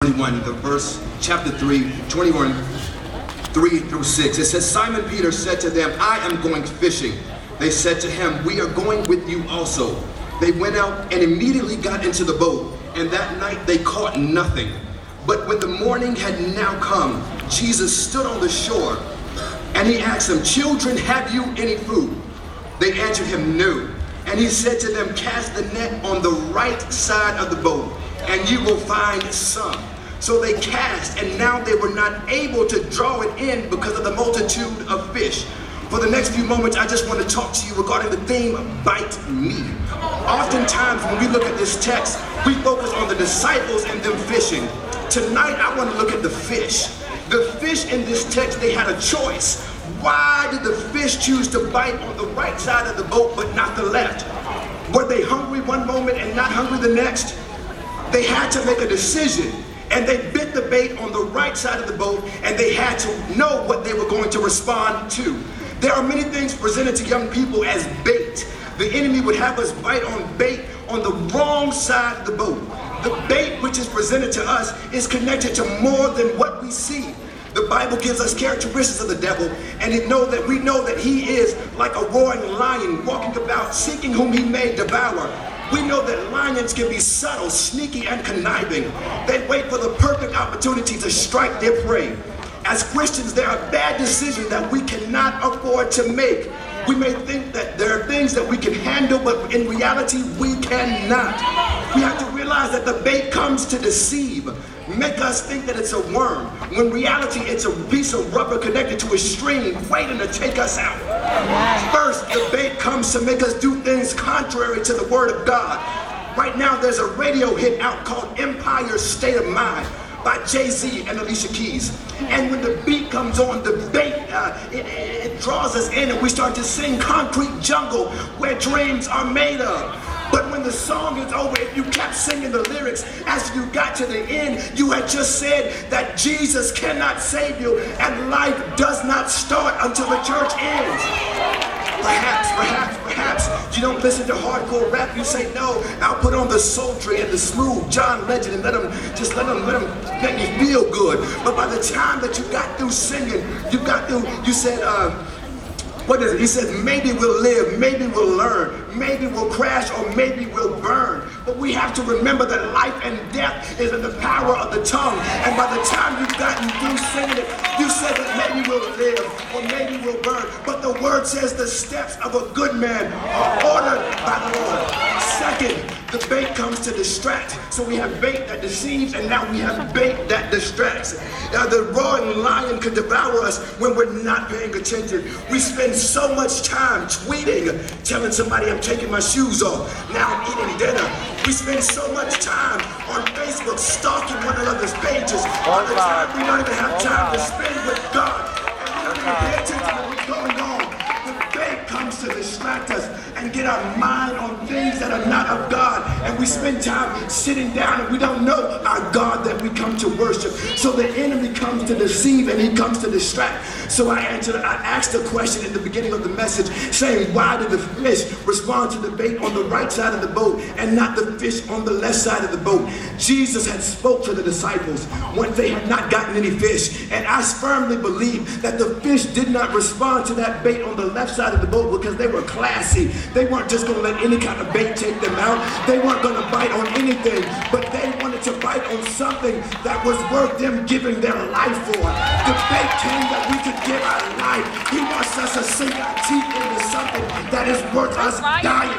21, the verse, chapter 3, 21, 3 through 6. It says, Simon Peter said to them, I am going fishing. They said to him, we are going with you also. They went out and immediately got into the boat, and that night they caught nothing. But when the morning had now come, Jesus stood on the shore, and he asked them, children, have you any food? They answered him, no. And he said to them, cast the net on the right side of the boat, and you will find some. So they cast, and now they were not able to draw it in because of the multitude of fish. For the next few moments, I just want to talk to you regarding the theme, bite me. Oftentimes, when we look at this text, we focus on the disciples and them fishing. Tonight, I want to look at the fish. The fish in this text, they had a choice. Why did the fish choose to bite on the right side of the boat, but not the left? Were they hungry one moment and not hungry the next? They had to make a decision. And they bit the bait on the right side of the boat, and they had to know what they were going to respond to. There are many things presented to young people as bait. The enemy would have us bite on bait on the wrong side of the boat. The bait which is presented to us is connected to more than what we see. The Bible gives us characteristics of the devil, and we know that he is like a roaring lion walking about seeking whom he may devour. We know that lions can be subtle, sneaky, and conniving. They wait for the perfect opportunity to strike their prey. As Christians, there are bad decisions that we cannot afford to make. We may think that there are things that we can handle, but in reality, we cannot. We have to realize that the bait comes to deceive, make us think that it's a worm, when in reality it's a piece of rubber connected to a string waiting to take us out. First, the bait comes to make us do things contrary to the Word of God. Right now, there's a radio hit out called Empire's State of Mind by Jay-Z and Alicia Keys. And when the beat comes on, the bait, it draws us in, and we start to sing Concrete Jungle, where dreams are made of. But when the song is over, if you kept singing the lyrics, as you got to the end, you had just said that Jesus cannot save you, and life does not start until the church ends. Perhaps you don't listen to hardcore rap. You say, no, I'll put on the sultry and the smooth John Legend and let them make me feel good. But by the time that you got through singing, you said, what is it? He says, maybe we'll live, maybe we'll learn, maybe we'll crash, or maybe we'll burn. But we have to remember that life and death is in the power of the tongue. And by the time you've gotten through singing it, you said that maybe we'll live, or maybe we'll burn. But the word says the steps of a good man are ordered by the Lord. Second, the bait comes to distract. So we have bait that deceives, and now we have bait that distracts. The roaring lion could devour us when we're not paying attention. We spend so much time tweeting, telling somebody I'm taking my shoes off. Now I'm eating dinner. We spend so much time on Facebook stalking one another's pages. All the time we don't even have time to spend with God. And we don't even pay attention to what's going on. The bait comes to distract us and get our mind on things that are not of God. And we spend time sitting down and we don't know our God that we come to worship. So the enemy comes to deceive and he comes to distract. So I asked a question in the beginning of the message saying, why did the fish respond to the bait on the right side of the boat and not the fish on the left side of the boat? Jesus had spoke to the disciples when they had not gotten any fish. And I firmly believe that the fish did not respond to that bait on the left side of the boat because they were classy. They weren't just going to let any kind of bait take them out. They weren't going to bite on anything, but they wanted to bite on something that was worth them giving their life for. The bait came that we could give our life. He wants us to sink our teeth into something that is worth us dying